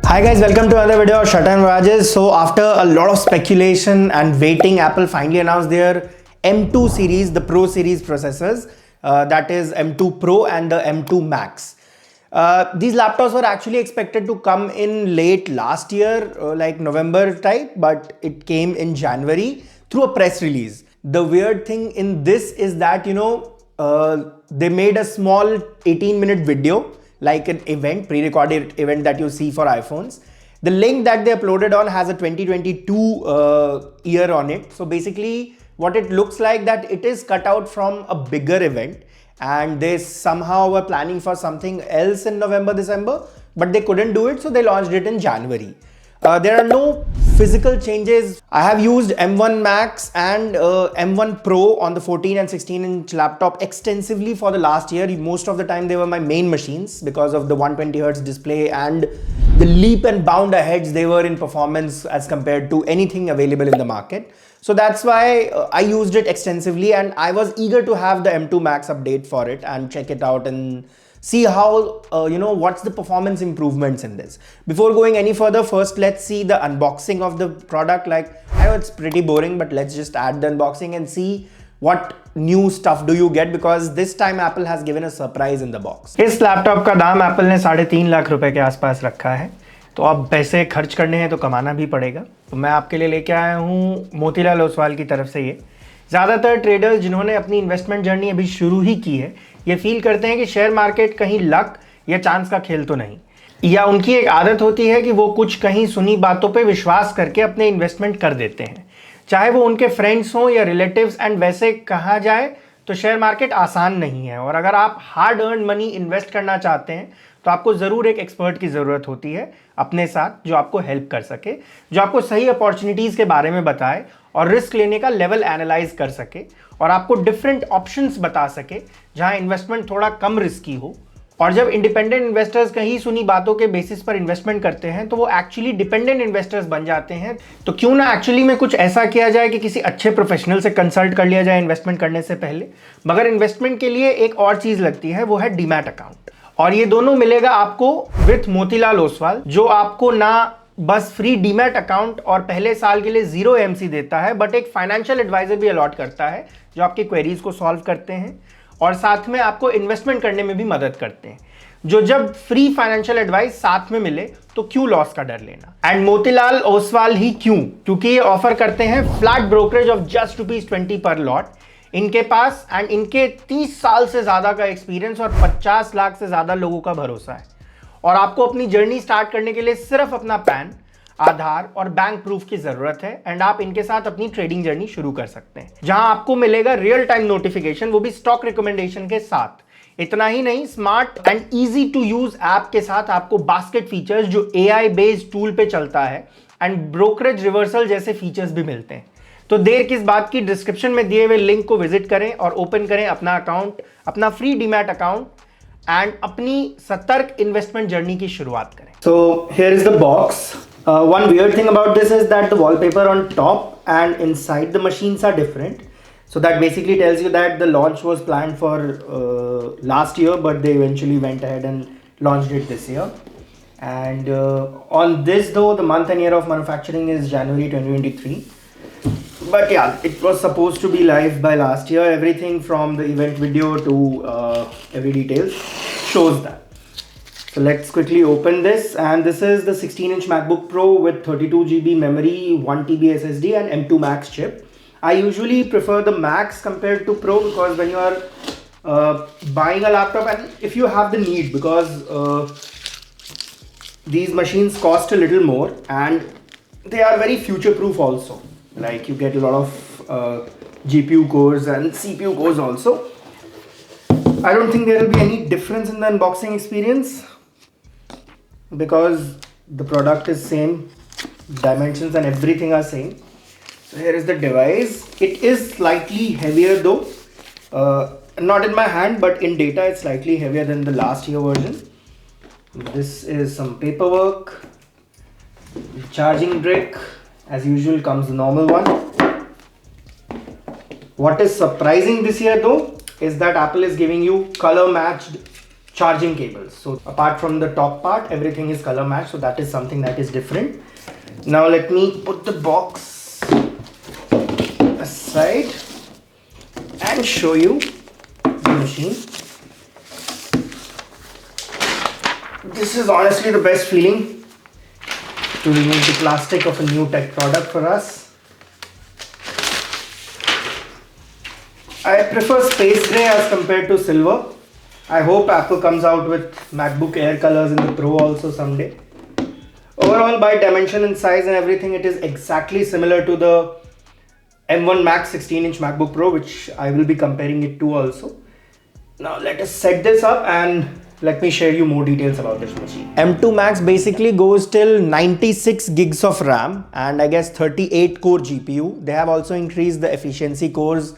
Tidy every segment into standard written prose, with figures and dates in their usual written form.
Hi guys, welcome to another video of Shut and Rajes. So after a lot of speculation and waiting, Apple finally announced their M2 series, the Pro series processors. That is M2 Pro and the M2 Max. These laptops were actually expected to come in late last year, like November type, but it came in January through a press release. The weird thing in this is that, they made a small 18-minute video, like an event, pre-recorded event that you see for iPhones. The link that they uploaded on has a 2022 year on it. So basically what it looks like that it is cut out from a bigger event, and they somehow were planning for something else in November, December, but they couldn't do it, so they launched it in January. There are no physical changes. I have used M1 Max and M1 Pro on the 14 and 16-inch laptop extensively for the last year. Most of the time they were my main machines because of the 120Hz display and the leap and bound ahead they were in performance as compared to anything available in the market. So that's why I used it extensively, and I was eager to have the M2 Max update for it and check it out and see how, what's the performance improvements in this. Before going any further, first let's see the unboxing of the product. Like, I know it's pretty boring, but let's just add the unboxing and see what new stuff do you get, because this time Apple has given a surprise in the box. इस laptop का दाम Apple ने 3.5 लाख रुपए के आसपास रखा है, तो अब पैसे खर्च करने हैं तो कमाना भी पड़ेगा। तो मैं आपके लिए लेके आया हूँ मोतीलाल ओसवाल की तरफ से ये। ज़्यादातर ट्रेडर्स जिन्होंने अपनी इन्वेस्टमेंट जर्नी अभी शुरू ही की है, ये फील करते हैं कि शेयर मार्केट कहीं लक या चांस का खेल तो नहीं, या उनकी एक आदत होती है कि वो कुछ कहीं सुनी बातों पे विश्वास करके अपने इन्वेस्टमेंट कर देते हैं, चाहे वो उनके फ्रेंड्स हों या रिलेटिव्स। एंड वैसे कहा जाए तो शेयर मार्केट आसान नहीं है, और अगर आप हार्ड अर्न मनी इन्वेस्ट करना चाहते हैं तो आपको ज़रूर एक एक्सपर्ट की ज़रूरत होती है अपने साथ, जो आपको हेल्प कर सके, जो आपको सही अपॉर्चुनिटीज़ के बारे में बताए और रिस्क लेने का लेवल एनालाइज कर सके, और आपको डिफरेंट ऑप्शंस बता सके जहां इन्वेस्टमेंट थोड़ा कम रिस्की हो। और जब इंडिपेंडेंट इन्वेस्टर्स कहीं सुनी बातों के बेसिस पर इन्वेस्टमेंट करते हैं तो वो एक्चुअली डिपेंडेंट इन्वेस्टर्स बन जाते हैं। तो क्यों ना एक्चुअली में कुछ ऐसा किया जाए कि किसी अच्छे प्रोफेशनल से कंसल्ट कर लिया जाए इन्वेस्टमेंट करने से पहले। मगर इन्वेस्टमेंट के लिए एक और चीज़ लगती है, वो है डीमैट अकाउंट, और ये दोनों मिलेगा आपको विथ मोतीलाल ओसवाल, जो आपको ना बस फ्री डीमैट अकाउंट और पहले साल के लिए 0 AMC देता है, बट एक फाइनेंशियल एडवाइजर भी अलॉट करता है जो आपकी क्वेरीज को सॉल्व करते हैं और साथ में आपको इन्वेस्टमेंट करने में भी मदद करते हैं। जो जब फ्री फाइनेंशियल एडवाइस साथ में मिले तो क्यों लॉस का डर लेना। एंड मोतीलाल ओसवाल ही क्यों? क्योंकि ये ऑफर करते हैं फ्लैट ब्रोकरेज ऑफ जस्ट ₹20 पर लॉट। इनके पास एंड इनके 30 साल से ज्यादा का एक्सपीरियंस और 50 लाख से ज्यादा लोगों का भरोसा है, और आपको अपनी जर्नी स्टार्ट करने के लिए सिर्फ अपना पैन, आधार और बैंक प्रूफ की जरूरत है, एंड आप इनके साथ अपनी ट्रेडिंग जर्नी शुरू कर सकते हैं, जहां आपको मिलेगा रियल टाइम नोटिफिकेशन, वो भी स्टॉक रिकमेंडेशन के साथ। इतना ही नहीं, smart and easy to use app के साथ आपको बास्केट फीचर्स जो AI बेस्ड टूल पे चलता है, एंड ब्रोकरेज रिवर्सल जैसे फीचर्स भी मिलते हैं। तो देर किस बात की, डिस्क्रिप्शन में दिए हुए लिंक को विजिट करें और ओपन करें अपना अकाउंट, अपना फ्री डीमैट अकाउंट, एंड अपनी सतर्क इन्वेस्टमेंट जर्नी की शुरुआत करें। So here is the box. One weird thing about this is that the wallpaper on top and inside the machines are different. So that basically tells you that the launch was planned for last year, but they eventually went ahead and launched it this year. And on this though, the month and year of manufacturing is January 2023. But yeah, it was supposed to be live by last year. Everything from the event video to every detail shows that. So let's quickly open this, and this is the 16-inch Macbook Pro with 32GB memory, 1TB SSD and M2 Max chip. I usually prefer the Max compared to Pro, because when you are buying a laptop, and if you have the need, because these machines cost a little more and they are very future proof also. Like, you get a lot of GPU cores and CPU cores also. I don't think there will be any difference in the unboxing experience, because the product is same, dimensions and everything are same. So here is the device. It is slightly heavier though, not in my hand, but in data it's slightly heavier than the last year version. This is some paperwork. The charging brick, as usual, comes the normal one. What is surprising this year though is that Apple is giving you color matched charging cables. So apart from the top part, everything is color matched, so that is something that is different. Now let me put the box aside and show you the machine. This is honestly the best feeling, to remove the plastic of a new tech product for us. I prefer space gray as compared to silver. I hope Apple comes out with MacBook Air colors in the Pro also someday. Overall, by dimension and size and everything, it is exactly similar to the M1 Max 16-inch MacBook Pro, which I will be comparing it to also. Now let us set this up and let me share you more details about this machine. M2 Max basically goes till 96 gigs of RAM and I guess 38 core GPU. They have also increased the efficiency cores.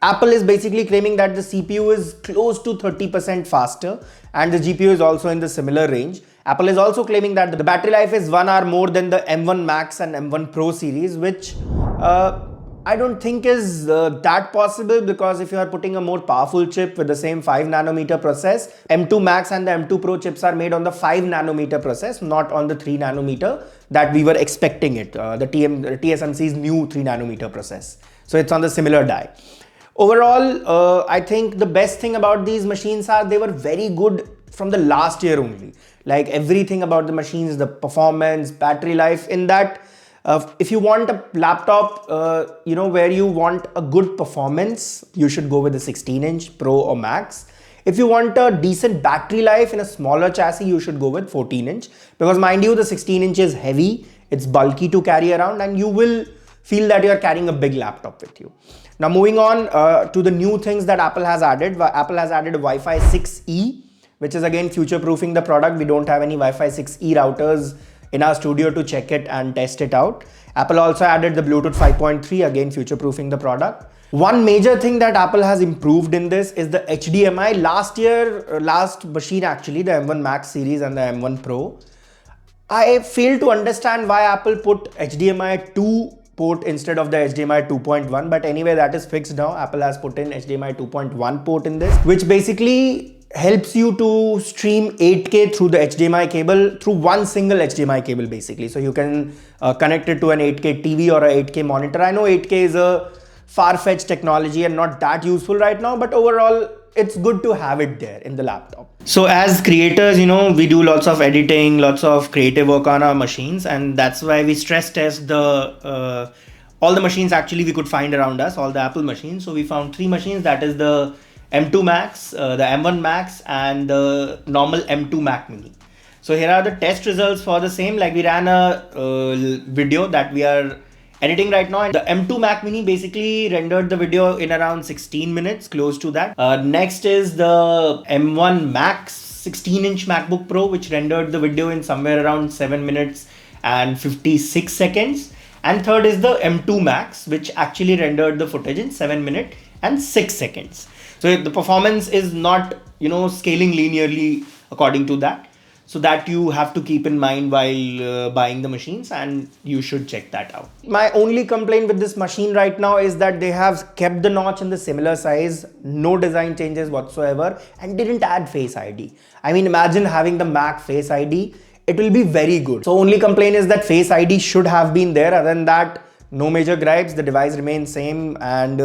Apple is basically claiming that the CPU is close to 30% faster and the GPU is also in the similar range. Apple is also claiming that the battery life is 1 hour more than the M1 Max and M1 Pro series, which I don't think is that possible, because if you are putting a more powerful chip with the same 5 nanometer process, M2 Max and the M2 Pro chips are made on the 5 nanometer process, not on the 3 nanometer that we were expecting it, the TSMC's new 3 nanometer process. So it's on the similar die. Overall, I think the best thing about these machines are they were very good from the last year only. Like everything about the machines, the performance, battery life, in that if you want a laptop, where you want a good performance, you should go with the 16-inch Pro or Max. If you want a decent battery life in a smaller chassis, you should go with 14-inch, because mind you, the 16-inch is heavy, it's bulky to carry around, and you will feel that you're carrying a big laptop with you. Now moving on to the new things that Apple has added. Apple has added Wi-Fi 6E, which is again future-proofing the product. We don't have any Wi-Fi 6E routers in our studio to check it and test it out. Apple also added the Bluetooth 5.3, again future-proofing the product. One major thing that Apple has improved in this is the HDMI. Last machine actually, the M1 Max series and the M1 Pro, I fail to understand why Apple put HDMI 2 port instead of the HDMI 2.1, but anyway, that is fixed now. Apple has put in HDMI 2.1 port in this, which basically helps you to stream 8K through the HDMI cable, through one single HDMI cable basically. So you can connect it to an 8K TV or a 8K monitor. I know 8K is a far-fetched technology and not that useful right now, but overall it's good to have it there in the laptop. So as creators, we do lots of editing, lots of creative work on our machines, and that's why we stress test the all the machines actually we could find around us, all the Apple machines. So we found 3 machines, that is the M2 Max, the M1 Max, and the normal M2 Mac Mini. So here are the test results for the same. Like we ran a video that we are editing right now, and the M2 Mac Mini basically rendered the video in around 16 minutes, close to that. Next is the M1 Max 16-inch MacBook Pro, which rendered the video in somewhere around 7 minutes and 56 seconds. And third is the M2 Max, which actually rendered the footage in 7 minutes and 6 seconds. So the performance is not, scaling linearly according to that. So that you have to keep in mind while buying the machines, and you should check that out. My only complaint with this machine right now is that they have kept the notch in the similar size, no design changes whatsoever, and didn't add Face ID. I mean, imagine having the Mac Face ID. It will be very good. So only complaint is that Face ID should have been there. Other than that, no major gripes, the device remains same, and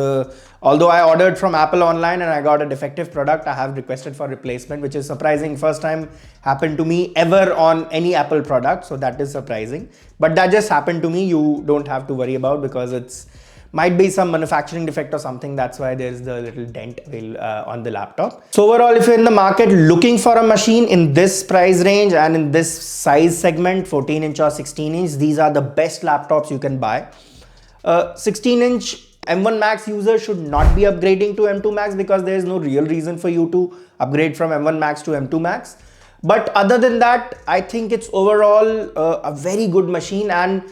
although I ordered from Apple online and I got a defective product, I have requested for replacement, which is surprising. First time happened to me ever on any Apple product, so that is surprising. But that just happened to me, you don't have to worry about, because it's might be some manufacturing defect or something. That's why there's the little dent on the laptop. So overall, if you're in the market looking for a machine in this price range and in this size segment, 14-inch or 16-inch, these are the best laptops you can buy. 16-inch M1 Max user should not be upgrading to M2 Max, because there is no real reason for you to upgrade from M1 Max to M2 Max. But other than that, I think it's overall a very good machine, and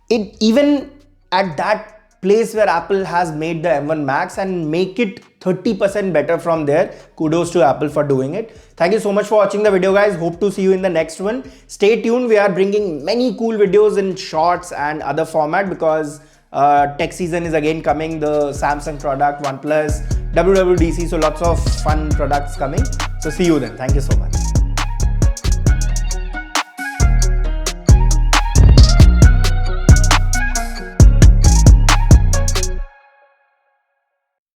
it even at that place where Apple has made the M1 Max and make it 30% better from there, kudos to Apple for doing it. Thank you so much for watching the video, guys. Hope to see you in the next one. Stay tuned. We are bringing many cool videos in shorts and other format, because tech season is again coming. The Samsung product, OnePlus, WWDC. So lots of fun products coming. So see you then. Thank you so much.